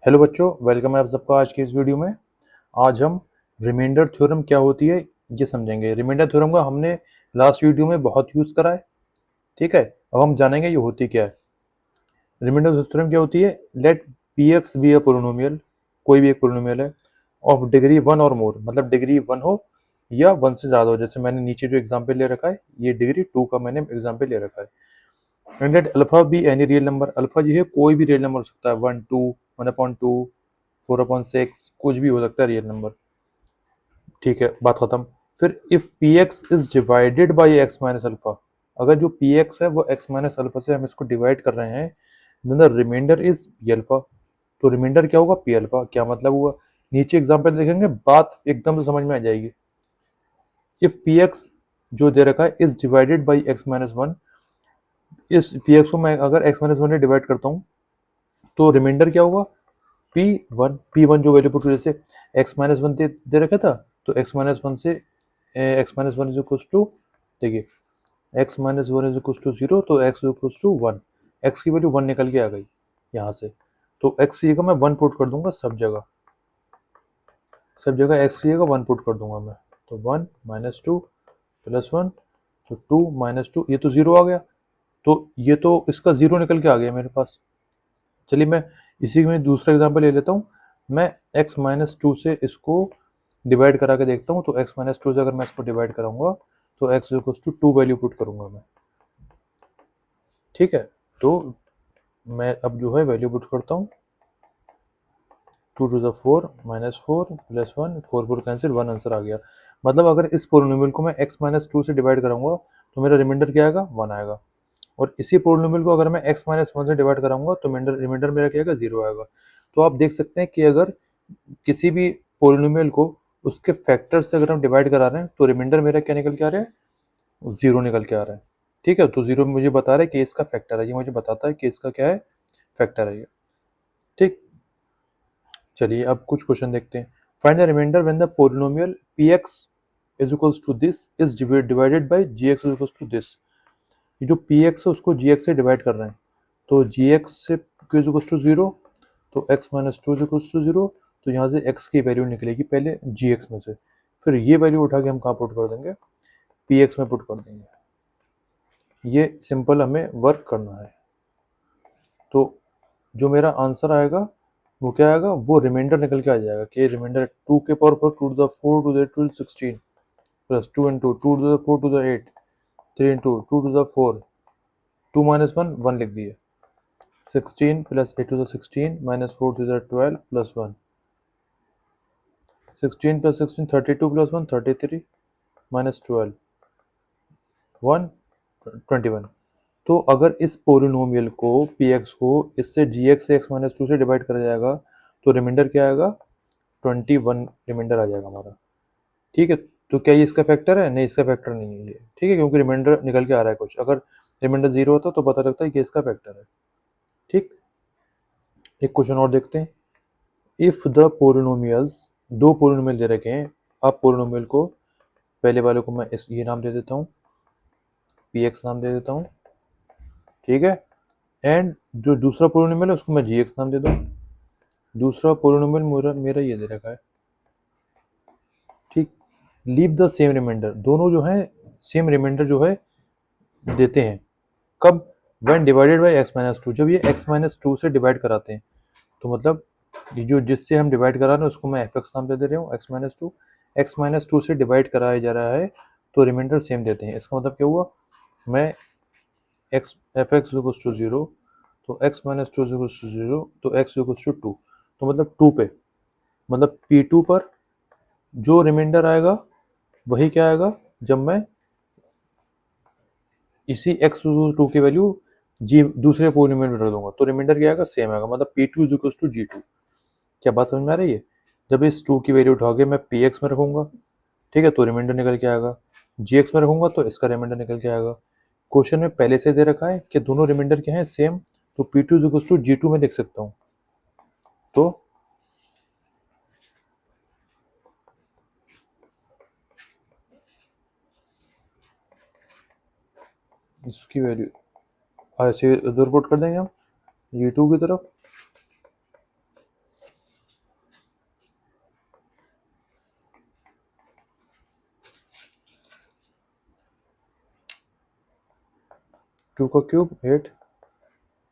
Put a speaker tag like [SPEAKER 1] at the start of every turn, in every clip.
[SPEAKER 1] Hello बच्चों, welcome है आप सबका आज की इस वीडियो में। आज हम रिमाइंडर थ्योरम क्या होती है ये समझेंगे। रिमाइंडर थ्योरम का हमने लास्ट वीडियो में बहुत यूज़ करा है। ठीक है, अब हम जानेंगे ये होती क्या है। रिमाइंडर थ्योरम क्या होती है? लेट पी एक्स बी ए पोलिनोमियल, कोई भी एक पोलिनोमियल है ऑफ डिग्री वन और मोर, मतलब डिग्री वन हो या वन से ज़्यादा हो। जैसे मैंने नीचे जो एग्जाम्पल ले रखा है ये डिग्री टू का मैंने एग्जाम्पल ले रखा है। And let alpha be any real number, alpha जो है कोई भी रियल नंबर हो सकता है, one two, one upon two, four upon six, कुछ भी हो सकता है रियल नंबर। ठीक है, बात खत्म। फिर if P X is divided by X minus alpha, अगर जो पी एक्स है वो एक्स माइनस अल्फा से हम इसको डिवाइड कर रहे हैं, then the remainder is P alpha. तो रिमाइंडर क्या होगा? P alpha. क्या मतलब हुआ? नीचे एग्जांपल देखेंगे, बात एकदम से समझ में आ जाएगी। इफ पी एक्स जो दे रखा है is divided by X minus one, इस पी एक्स को मैं अगर एक्स माइनस वन से डिवाइड करता हूँ तो रिमाइंडर क्या होगा? P one. पी वन जो वैल्यू पुट, जैसे एक्स माइनस वन दे रखा था, तो एक्स माइनस वन से X minus one is equal to, देखिए X minus one is equal to zero, तो X is equal to one. X की वैल्यू वन निकल के आ गई यहाँ से, तो एक्स की जगह मैं वन पुट कर दूंगा सब जगह। सब जगह एक्स की जगह वन पुट कर दूंगा मैं। तो one minus two plus one, तो टू माइनस टू, ये तो जीरो आ गया। तो ये तो इसका जीरो निकल के आ गया मेरे पास। चलिए मैं इसी में दूसरा एग्जांपल ले लेता हूँ। मैं x माइनस टू से इसको डिवाइड करा के देखता हूँ। तो x माइनस टू से अगर मैं इसको डिवाइड कराऊंगा तो x equals to two value put करूंगा मैं। ठीक है, तो मैं अब जो है वैल्यू पुट करता हूँ। Two to the four minus four plus one, four four cancel, one answer आ गया। मतलब अगर इस पोलिनोमियल को मैं x माइनस टू से डिवाइड कराऊंगा तो मेरा रिमाइंडर क्या आएगा? वन आएगा। और इसी पोलिनोमियल को अगर मैं x माइनस वन से डिवाइड कराऊंगा तो रिमाइंडर मेरा क्या आएगा? जीरो आएगा। तो आप देख सकते हैं कि अगर किसी भी पोलिनोमियल को उसके फैक्टर से अगर हम डिवाइड करा रहे हैं तो रिमाइंडर मेरा क्या निकल के आ रहा है? जीरो निकल के आ रहा है। ठीक है, तो जीरो मुझे बता रहा है कि इसका फैक्टर है, ये मुझे बताता है कि इसका क्या है? फैक्टर है ये। ठीक, चलिए अब कुछ क्वेश्चन देखते हैं। Find the remainder when the polynomial P X is equals to this is divided by G X is equals to this. ये जो पी एक्स है उसको जी एक्स से डिवाइड कर रहे हैं, तो जी एक्स से इज इक्वल्स टू जीरो, तो x minus two is equals to zero. तो यहाँ से x की वैल्यू निकलेगी पहले जी एक्स में से, फिर ये वैल्यू उठा के हम कहाँ पुट कर देंगे? पी एक्स में पुट कर देंगे। ये सिंपल हमें वर्क करना है। तो जो मेरा आंसर आएगा वो क्या आएगा? वो रिमाइंडर निकल के आ जाएगा कि रिमाइंडर टू के power four two to the four to the two sixteen plus two into two to the four to the eight, three into two to the four, two minus one, one लिख दिए। Sixteen plus eight to the sixteen minus four to the twelve plus one, sixteen plus sixteen thirty two plus one thirty three minus twelve, one, twenty one. तो अगर इस polynomial को P X को इससे जी X से X minus two से divide करा जाएगा तो रिमाइंडर क्या आएगा? ट्वेंटी वन रिमाइंडर आ जाएगा हमारा। ठीक है, तो क्या ये इसका फैक्टर है? नहीं, इसका फैक्टर नहीं है ये। ठीक है, क्योंकि रिमाइंडर निकल के आ रहा है कुछ। अगर रिमाइंडर जीरो होता तो पता लगता है कि इसका फैक्टर है। ठीक, एक क्वेश्चन और देखते हैं। इफ द पोलिनोमियल्स, दो पोलिनोमियल दे रखे हैं। अब पोलिनोमियल को, पहले वाले को मैं इस ये नाम दे देता हूँ, पी एक्स नाम दे देता हूँ। ठीक है, एंड जो दूसरा पोलिनोमियल है उसको मैं जी एक्स नाम दे दूँ। दूसरा पोलिनोमियल मेरा मेरा ये दे रखा है। ठीक, लीव द सेम रिमाइंडर, दोनों जो है सेम रिमाइंडर जो है देते हैं। कब? When divided by x minus to, जब ये एक्स माइनस टू से डिवाइड कराते हैं। तो मतलब ये जो जिससे हम डिवाइड करा रहे हैं उसको मैं एफ एक्स नाम दे रहा हूँ, x minus to. X minus two से डिवाइड कराया जा रहा है तो रिमाइंडर सेम देते हैं। इसका मतलब क्या हुआ? मैं X F X equals to zero, तो X minus two equals to zero, तो एक्स इक्वल्स टू टू। तो मतलब टू पे, मतलब पी टू पर जो रिमाइंडर आएगा वही क्या आएगा? जब मैं इसी एक्स टू की वैल्यू जी दूसरे पोलिनोमियल में रख दूंगा तो रिमाइंडर क्या आएगा? सेम आएगा। मतलब P two is equals to G two. क्या बात समझ में आ रही है? जब इस टू की वैल्यू उठा के मैं पी एक्स में रखूंगा, ठीक है, तो रिमाइंडर निकल के आएगा। जी एक्स में रखूंगा तो इसका रिमाइंडर निकल के आएगा। क्वेश्चन में पहले से दे रखा है कि दोनों रिमाइंडर क्या है? सेम। तो P two is to G two में लिख सकता हूँ। तो इसकी वैल्यू ऐसे इधर पुट कर देंगे हम जी टू की तरफ। 2 का क्यूब 8,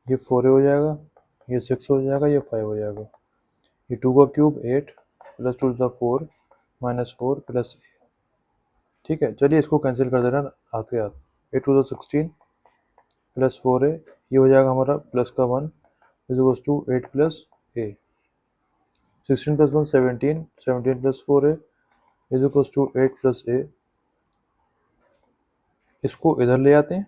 [SPEAKER 1] ये 4a हो जाएगा, ये 6 हो जाएगा, ये 5 हो जाएगा। ये 2 का क्यूब 8 प्लस 2 का 4 माइनस 4 प्लस a। ठीक है, चलिए इसको कैंसिल कर देना हाथ के हाथ। 8 टू 16 प्लस 4a, ये हो जाएगा हमारा प्लस का 1 is equals to 8 plus a। 16 plus 1 17, 17 plus 4a is equals to 8 plus a। इसको इधर ले आते हैं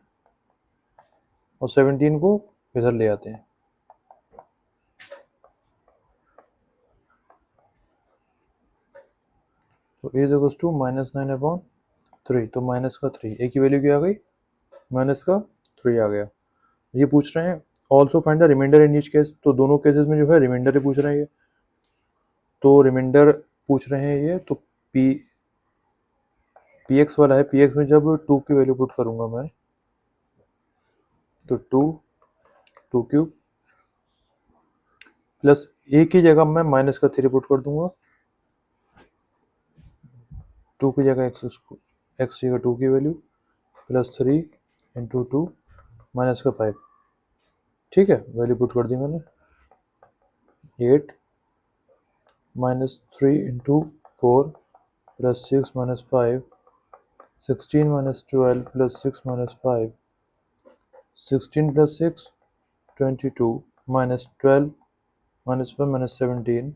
[SPEAKER 1] और 17 को इधर ले आते हैं। तो a इज इक्वल्स टू -9/3, तो माइनस का 3, a की वैल्यू क्या आ गई, माइनस का 3 आ गया। ये पूछ रहे हैं also find the remainder in each case, तो दोनों केसेस में जो है रिमाइंडर ही पूछ रहे हैं ये। तो रिमाइंडर पूछ रहे हैं ये, तो पी एक्स वाला है। पी एक्स में जब 2 की वैल्यू पुट करूंगा मैं, तो 2 क्यूब प्लस a की जगह मैं माइनस का 3 पुट कर दूंगा। 2 की जगह एक्स की जगह 2 की वैल्यू प्लस 3 इंटू 2 माइनस का 5। ठीक है, वैल्यू पुट कर दी मैंने। 8 minus 3 into 4 plus 6 minus 5, 16 minus 12 plus 6 minus 5, 16 plus 6 22 minus 12 minus 5 minus 17,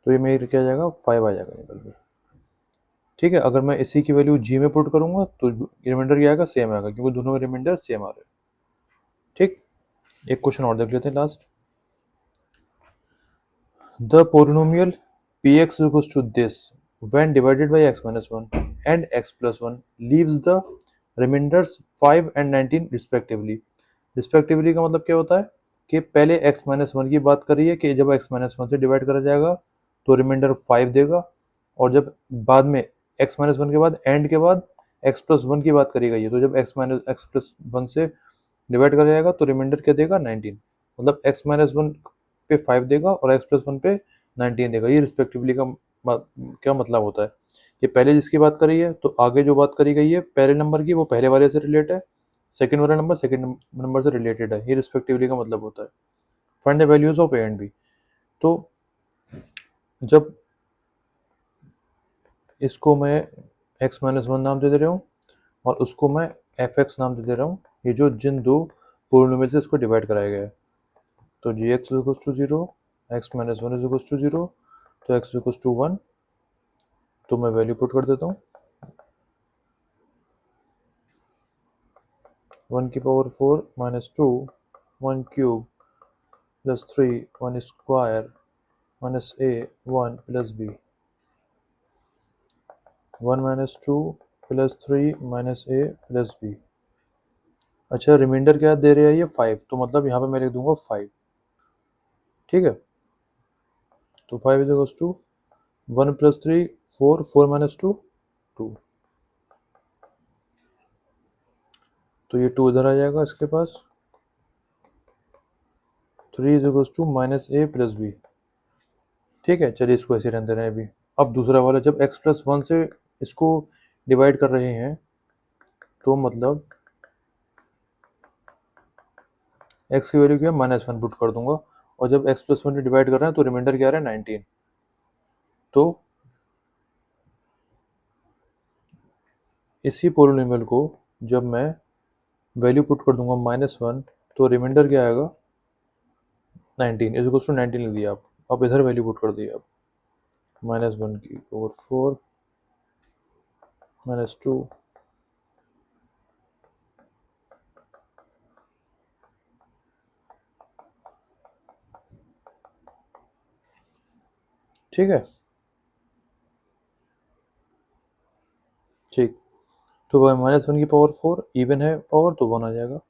[SPEAKER 1] तो ये मेरी क्या आ जाएगा, 5 आ जाएगा निकल के। ठीक है, अगर मैं इसी की वैल्यू जी में पुट करूंगा तो रिमाइंडर क्या आएगा, सेम आएगा, क्योंकि दोनों में रिमाइंडर सेम आ रहे हैं। ठीक, एक क्वेश्चन और देख लेते हैं last. The polynomial px equals to this when divided by x minus 1 and x plus 1 leaves the remainders 5 and 19 respectively। Respectively का मतलब क्या होता है कि पहले x माइनस 1 की बात कर रही है कि जब x माइनस 1 से डिवाइड करा जाएगा तो रिमाइंडर 5 देगा, और जब बाद में x माइनस 1 के बाद एंड के बाद x प्लस 1 की बात करी गई है, तो जब x प्लस 1 से डिवाइड करा जाएगा तो रिमाइंडर क्या देगा, 19। मतलब x माइनस 1 पे 5 देगा और x प्लस 1 पे 19 देगा। ये रिस्पेक्टिवली का क्या मतलब होता है, ये पहले जिसकी बात करी है तो आगे जो बात करी गई है पहले नंबर की वो पहले वाले से रिलेट है, सेकंड वाला नंबर सेकंड नंबर से रिलेटेड है। ये रिस्पेक्टिवली का मतलब होता है। Find the values of A and B. तो जब इसको मैं x माइनस 1 नाम दे रहा हूँ और उसको मैं एफ एक्स नाम दे रहा हूँ, ये जो जिन दो पोलिनोमियल से इसको डिवाइड कराया गया है, तो G X equals to 0, X minus 1 equals to 0, तो x इक्वल्स टू 1, तो मैं वैल्यू पुट कर देता हूँ। 1 की power 4 minus 2 1 cube plus 3 1 square minus a 1 plus b 1 minus 2 plus 3 minus a plus b। अच्छा, रिमाइंडर क्या दे रहा है ये 5, तो मतलब यहाँ पे मैं लिख दूंगा 5। ठीक है, तो 5 is equals to 1 plus 3 4, 4 minus 2 2, तो ये 2 इधर आ जाएगा इसके पास। 3 is equals to minus a plus b। ठीक है, चलिए इसको ऐसे रहने दे रहे हैं अभी। अब दूसरा वाला, जब x प्लस 1 से इसको डिवाइड कर रहे हैं तो मतलब x की वैल्यू क्या है, -1 पुट कर दूंगा, और जब x प्लस 1 से डिवाइड कर रहे हैं तो रिमाइंडर क्या आ रहा है, 19। तो इसी पोलिनोमियल को जब मैं वैल्यू पुट कर दूंगा -1, तो रिमाइंडर क्या आएगा, 19 इज इक्वल्स टू 19 लिख दिया आप। अब इधर वैल्यू पुट कर दिया आप, -1 की पावर 4 -2 ठीक है। ठीक, तो -1 की पावर 4 इवन है पावर, तो 1 आ जाएगा।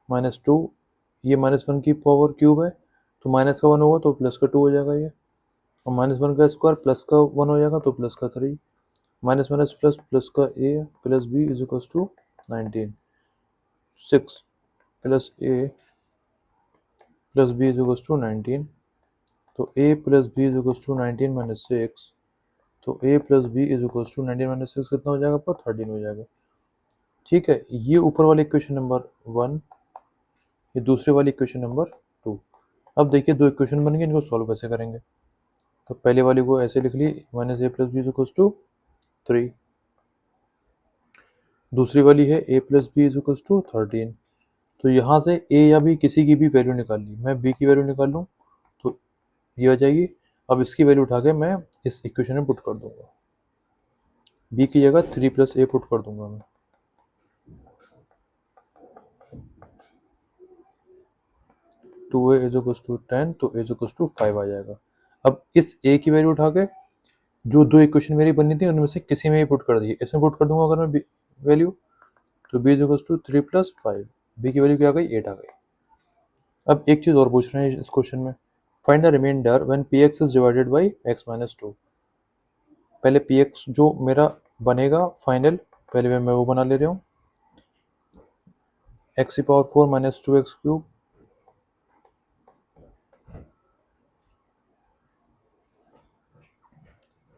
[SPEAKER 1] -2, ये -1 की पावर क्यूब है, तो माइनस का 1 होगा तो प्लस का 2 हो जाएगा ये, और -1 का स्क्वायर प्लस का 1 हो जाएगा तो प्लस का 3, माइनस माइनस प्लस प्लस का a plus b is equals to 19। 6 plus a plus b is equals to 19, तो a plus b is equals to 19 minus 6, तो a plus b is equals to 19 minus 6 कितना हो जाएगा आपका, 13 हो जाएगा। ठीक है, ये ऊपर वाले इक्वेशन नंबर 1, ये दूसरे वाली इक्वेशन नंबर 2। अब देखिए 2 इक्वेशन बन गए, इनको सॉल्व कैसे करेंगे। तो पहले वाली को ऐसे लिख ली, minus A plus B is equals to 3। दूसरी वाली है A plus B is equals to 13। तो यहाँ से ए या बी किसी की भी वैल्यू निकाल ली, मैं बी की वैल्यू निकाल लूँ तो ये हो जाएगी। अब इसकी वैल्यू उठा के मैं इस इक्वेशन में पुट कर दूंगा, बी की जगह 3 प्लस ए पुट कर दूंगा मैं। Two A is equals to 10, तो ए इज इक्वल्स टू 5 आ जाएगा। अब इस ए की वैल्यू उठा के जो 2 इक्वेशन मेरी बनी थी उनमें से किसी में ही पुट कर दी, इसमें पुट कर दूंगा अगर मैं वैल्यू, तो B is equals to 3 plus 5, B की वैल्यू क्या आ गई, 8 आ गई। अब एक चीज़ और पूछ रहे हैं इस क्वेश्चन में, find the remainder when P X is divided by X minus 2। पहले पी एक्स जो मेरा बनेगा फाइनल, पहले मैं वो बना ले रहा हूँ, एक्स की power 4 minus 2x cube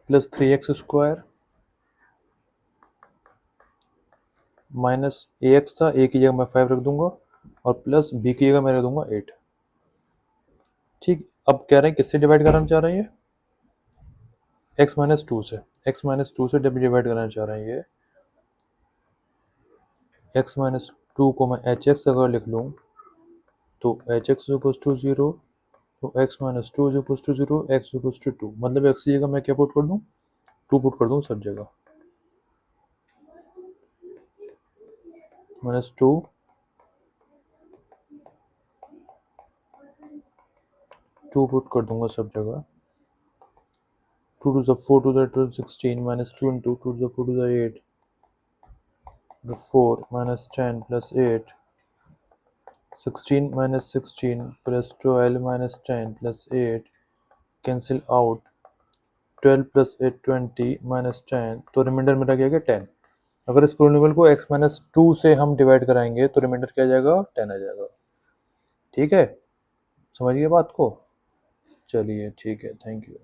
[SPEAKER 1] plus 3x square minus A X था, ए की जगह मैं 5 रख दूंगा और प्लस बी की जगह मैं रख दूंगा 8। ठीक, अब कह रहे हैं किससे डिवाइड कराना चाह रहे हैं, एक्स माइनस टू से, एक्स माइनस टू से डिवाइड कराना चाह रहे हैं ये। एक्स माइनस टू को मैं एच एक्स अगर लिख लूँ तो एच एक्स इक्वल्स टू 0, तो X minus two is equals to 0, X equals to 2, मतलब एक्स की जगह मैं क्या पुट कर दूँ, 2 पुट कर दूँ सब जगह, माइनस 2 पुट कर दूंगा सब जगह, 2 to the 4 to the 16 minus 2 into 2 to the 4 to the 8, the 4 minus 10 plus 8, 16 minus 16 plus 12 minus 10 plus 8, cancel out, 12 plus 8 20 minus 10, तो रिमाइंडर मेरा क्या गया 10। अगर इस पोलिनोमियल को x माइनस टू से हम डिवाइड कराएंगे तो रिमाइंडर क्या आ जाएगा, 10 आ जाएगा। ठीक है, समझिए बात को, चलिए ठीक है, थैंक यू।